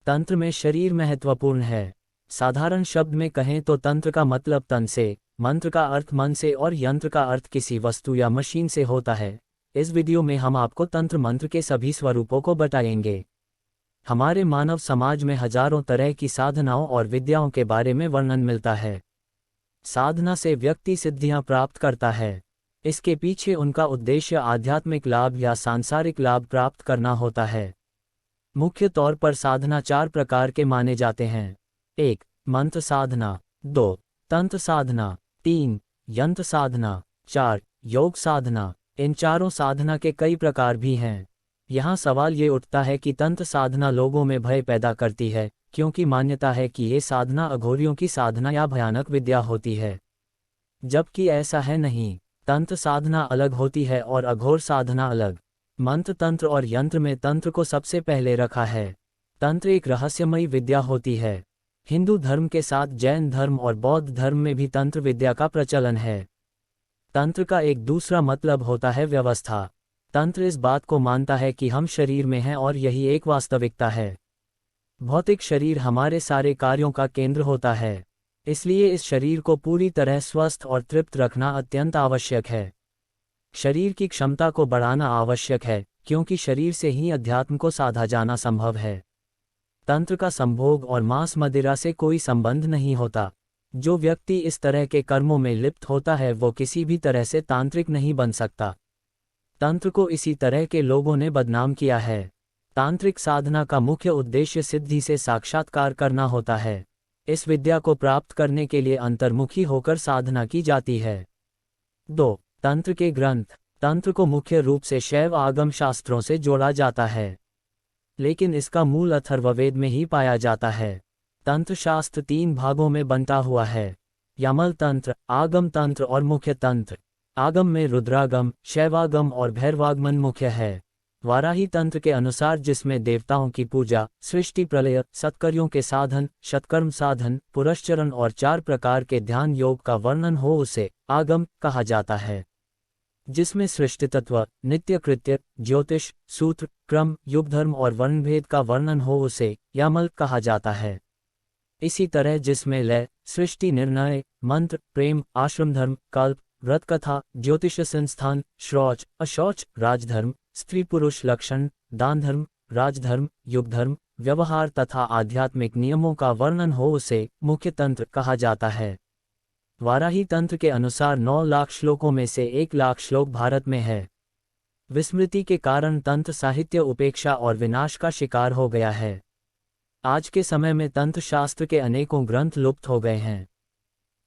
तंत्र में शरीर महत्वपूर्ण है। साधारण शब्द में कहें तो तंत्र का मतलब तन से, मंत्र का अर्थ मन से और यंत्र का अर्थ किसी वस्तु या मशीन से होता है। इस वीडियो में हम आपको तंत्र मंत्र के सभी स्वरूपों को बताएंगे। हमारे मानव समाज में हजारों तरह की साधनाओं और विद्याओं के बारे में वर्णन मिलता है। साधना से व्यक्ति सिद्धियां प्राप्त करता है। इसके पीछे उनका उद्देश्य आध्यात्मिक लाभ या सांसारिक लाभ प्राप्त करना होता है। मुख्य तौर पर साधना 4 प्रकार के माने जाते हैं। 1. मंत्र साधना, 2. तंत्र साधना, 3. यंत्र साधना, 4. योग साधना। इन चारों साधना के कई प्रकार भी हैं। यहाँ सवाल ये उठता है कि तंत्र साधना लोगों में भय पैदा करती है, क्योंकि मान्यता है कि ये साधना अघोरियों की साधना या भयानक विद्या होती है, जबकि ऐसा है नहीं। तंत्र साधना अलग होती है और अघोर साधना अलग। मंत्र तंत्र और यंत्र में तंत्र को सबसे पहले रखा है। तंत्र एक रहस्यमयी विद्या होती है। हिंदू धर्म के साथ जैन धर्म और बौद्ध धर्म में भी तंत्र विद्या का प्रचलन है। तंत्र का एक दूसरा मतलब होता है व्यवस्था। तंत्र इस बात को मानता है कि हम शरीर में हैं और यही एक वास्तविकता है। भौतिक शरीर हमारे सारे कार्यों का केंद्र होता है, इसलिए इस शरीर को पूरी तरह स्वस्थ और तृप्त रखना अत्यंत आवश्यक है। शरीर की क्षमता को बढ़ाना आवश्यक है, क्योंकि शरीर से ही अध्यात्म को साधा जाना संभव है। तंत्र का संभोग और मांस मदिरा से कोई संबंध नहीं होता। जो व्यक्ति इस तरह के कर्मों में लिप्त होता है वो किसी भी तरह से तांत्रिक नहीं बन सकता। तंत्र को इसी तरह के लोगों ने बदनाम किया है। तांत्रिक साधना का मुख्य उद्देश्य सिद्धि से साक्षात्कार करना होता है। इस विद्या को प्राप्त करने के लिए अंतर्मुखी होकर साधना की जाती है। 2. तंत्र के ग्रंथ। तंत्र को मुख्य रूप से शैव आगम शास्त्रों से जोड़ा जाता है, लेकिन इसका मूल अथर्ववेद में ही पाया जाता है। तंत्र शास्त्र 3 भागों में बंटा हुआ है: यमल तंत्र, आगम तंत्र और मुख्य तंत्र। आगम में रुद्रागम, शैवागम और भैरवागमन मुख्य है। वाराही तंत्र के अनुसार जिसमें देवताओं की पूजा, सृष्टि प्रलय, सत्कर्यों के साधन, शतकर्म साधन, पुरश्चरण और 4 प्रकार के ध्यान योग का वर्णन हो उसे आगम कहा जाता है। जिसमें सृष्टि तत्व, नित्य कृत्य, ज्योतिष, सूत्र, क्रम, युगधर्म और वर्णभेद का वर्णन हो उसे यामल कहा जाता है। इसी तरह जिसमें लय, सृष्टि निर्णय, मंत्र, प्रेम, आश्रमधर्म, कल्प, व्रत कथा, ज्योतिष संस्थान, शौच, अशौच, राजधर्म, स्त्री पुरुष लक्षण, दान धर्म, राजधर्म, युगधर्म, व्यवहार तथा आध्यात्मिक नियमों का वर्णन हो उसे मुख्य तंत्र कहा जाता है। वाराही तंत्र के अनुसार 9 लाख श्लोकों में से 1 लाख श्लोक भारत में है। विस्मृति के कारण तंत्र साहित्य उपेक्षा और विनाश का शिकार हो गया है। आज के समय में तंत्र शास्त्र के अनेकों ग्रंथ लुप्त हो गए हैं।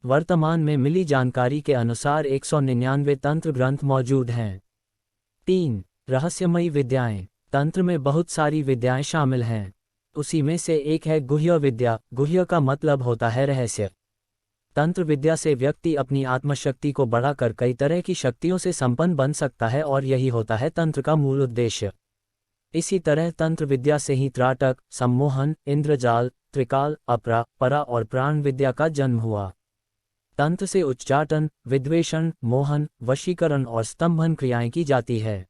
वर्तमान में मिली जानकारी के अनुसार 199 तंत्र ग्रंथ मौजूद हैं। 3. रहस्यमयी विद्याएं। तंत्र में बहुत सारी विद्याएं शामिल हैं। उसी में से एक है गुह्य विद्या। गुह्य का मतलब होता है रहस्य। तंत्र विद्या से व्यक्ति अपनी आत्मशक्ति को बढ़ाकर कई तरह की शक्तियों से संपन्न बन सकता है और यही होता है तंत्र का मूल उद्देश्य। इसी तरह तंत्र विद्या से ही त्राटक, सम्मोहन, इंद्रजाल, त्रिकाल, अपरा, परा और प्राण विद्या का जन्म हुआ। तंत्र से उच्चाटन, विद्वेषण, मोहन, वशीकरण और स्तंभन क्रियाएं की जाती है।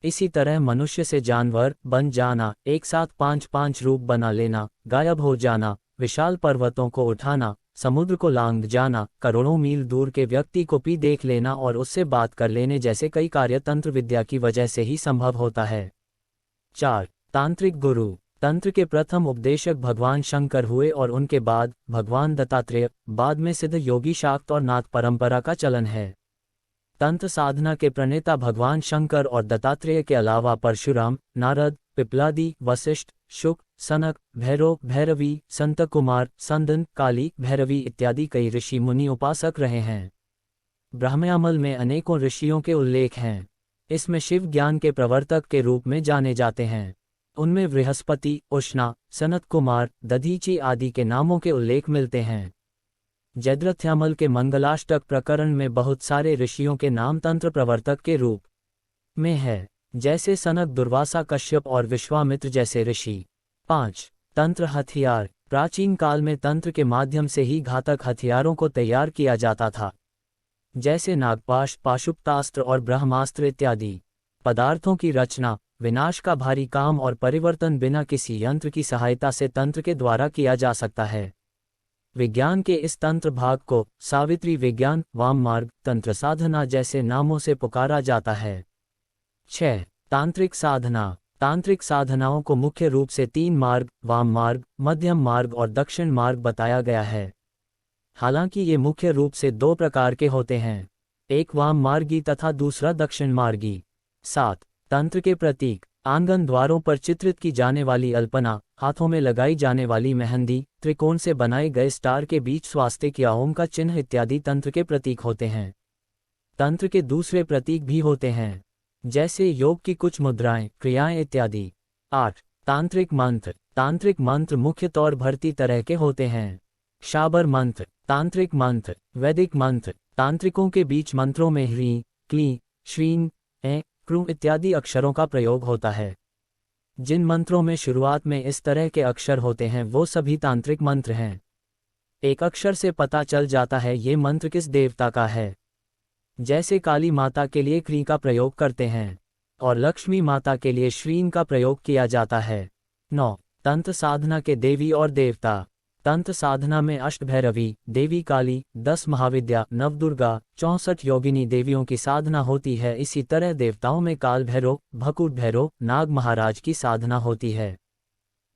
इसी तरह मनुष्य से जानवर बन जाना, एक साथ 5-5 रूप बना लेना, गायब हो जाना, विशाल पर्वतों को उठाना, समुद्र को लांघ जाना, करोड़ों मील दूर के व्यक्ति को भी देख लेना और उससे बात कर लेने जैसे कई कार्य तंत्र विद्या की वजह से ही संभव होता है। 4. तांत्रिक गुरु। तंत्र के प्रथम उपदेशक भगवान शंकर हुए और उनके बाद भगवान दत्तात्रेय, बाद में सिद्ध योगी शाक्त और नाथ परंपरा का चलन है। तंत्र साधना के प्रणेता भगवान शंकर और दत्तात्रेय के अलावा परशुराम, नारद, पिपलादी, वशिष्ठ, शुक, सनक, भैरव, भैरवी, संत कुमार, संदन, काली, भैरवी इत्यादि कई ऋषि मुनि उपासक रहे हैं। ब्रह्मयामल में अनेकों ऋषियों के उल्लेख हैं। इसमें शिव ज्ञान के प्रवर्तक के रूप में जाने जाते हैं। उनमें बृहस्पति, उष्णा, सनत कुमार, दधीची आदि के नामों के उल्लेख मिलते हैं। जयद्रथ्यामल के मंगलाष्टक प्रकरण में बहुत सारे ऋषियों के नाम तंत्र प्रवर्तक के रूप में है, जैसे सनक, दुर्वासा, कश्यप और विश्वामित्र जैसे ऋषि। 5. तंत्र हथियार। प्राचीन काल में तंत्र के माध्यम से ही घातक हथियारों को तैयार किया जाता था, जैसे नागपाश, पाशुपतास्त्र और ब्रह्मास्त्र इत्यादि। पदार्थों की रचना, विनाश का भारी काम और परिवर्तन बिना किसी यंत्र की सहायता से तंत्र के द्वारा किया जा सकता है। विज्ञान के इस तंत्र भाग को सावित्री विज्ञान, वाम मार्ग, तंत्र साधना जैसे नामों से पुकारा जाता है। 6. तांत्रिक साधना। तांत्रिक साधनाओं को मुख्य रूप से 3 मार्ग, वाम मार्ग, मध्यम मार्ग और दक्षिण मार्ग बताया गया है। हालांकि ये मुख्य रूप से 2 प्रकार के होते हैं, एक वाम मार्गी तथा दूसरा दक्षिण मार्गी। 7. तंत्र के प्रतीक। आंगन द्वारों पर चित्रित की जाने वाली अल्पना, हाथों में लगाई जाने वाली मेहंदी, त्रिकोण से बनाए गए स्टार के बीच स्वास्तिक या ओम का चिन्ह इत्यादि तंत्र के प्रतीक होते हैं। तंत्र के दूसरे प्रतीक भी होते हैं, जैसे योग की कुछ मुद्राएं, क्रियाएं इत्यादि। 8. तांत्रिक मंत्र। तांत्रिक मंत्र मुख्य तौर भरती तरह के होते हैं। शाबर मंत्र, तांत्रिक मंत्र, वैदिक मंत्र। तांत्रिकों के बीच मंत्रों में ह्रीं, क्लीं, श्रीं, ऐं, क्रूं इत्यादि अक्षरों का प्रयोग होता है। जिन मंत्रों में शुरुआत में इस तरह के अक्षर होते हैं वो सभी तांत्रिक मंत्र हैं। एक अक्षर से पता चल जाता है ये मंत्र किस देवता का है। जैसे काली माता के लिए क्री का प्रयोग करते हैं और लक्ष्मी माता के लिए श्रीं का प्रयोग किया जाता है। 9. तंत्र साधना के देवी और देवता। तंत्र साधना में अष्टभैरवी, देवी काली, 10 महाविद्या, नवदुर्गा, 64 योगिनी देवियों की साधना होती है। इसी तरह देवताओं में काल भैरव, भकुट भैरव, नाग महाराज की साधना होती है।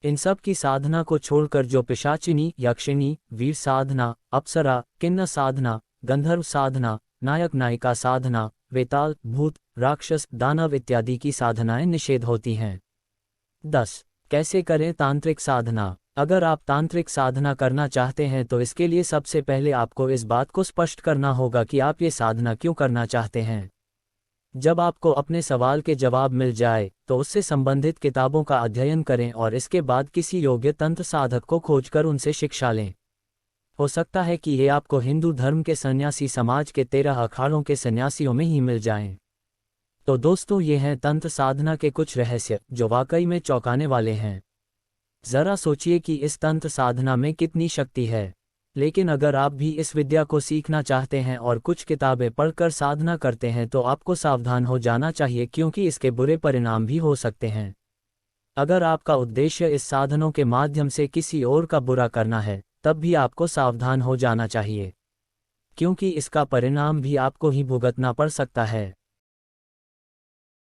इन सब की साधना को छोड़कर जो पिशाचिनी, यक्षिणी, वीर साधना, अप्सरा, किन्नर साधना, गंधर्व साधना, नायक नायिका साधना, वेताल, भूत, राक्षस, दानव इत्यादि की साधनाएं निषेध होती हैं। 10. कैसे करें तांत्रिक साधना। अगर आप तांत्रिक साधना करना चाहते हैं तो इसके लिए सबसे पहले आपको इस बात को स्पष्ट करना होगा कि आप ये साधना क्यों करना चाहते हैं। जब आपको अपने सवाल के जवाब मिल जाए तो उससे संबंधित किताबों का अध्ययन करें और इसके बाद किसी योग्य तंत्र साधक को खोजकर उनसे शिक्षा लें। हो सकता है कि ये आपको हिंदू धर्म के सन्यासी समाज के 13 अखाड़ों के सन्यासियों में ही मिल जाएं। तो दोस्तों, ये हैं तंत्र साधना के कुछ रहस्य जो वाकई में चौंकाने वाले हैं। जरा सोचिए कि इस तंत्र साधना में कितनी शक्ति है। लेकिन अगर आप भी इस विद्या को सीखना चाहते हैं और कुछ किताबें पढ़कर साधना करते हैं तो आपको सावधान हो जाना चाहिए, क्योंकि इसके बुरे परिणाम भी हो सकते हैं। अगर आपका उद्देश्य इस साधनों के माध्यम से किसी और का बुरा करना है तब भी आपको सावधान हो जाना चाहिए, क्योंकि इसका परिणाम भी आपको ही भुगतना पड़ सकता है।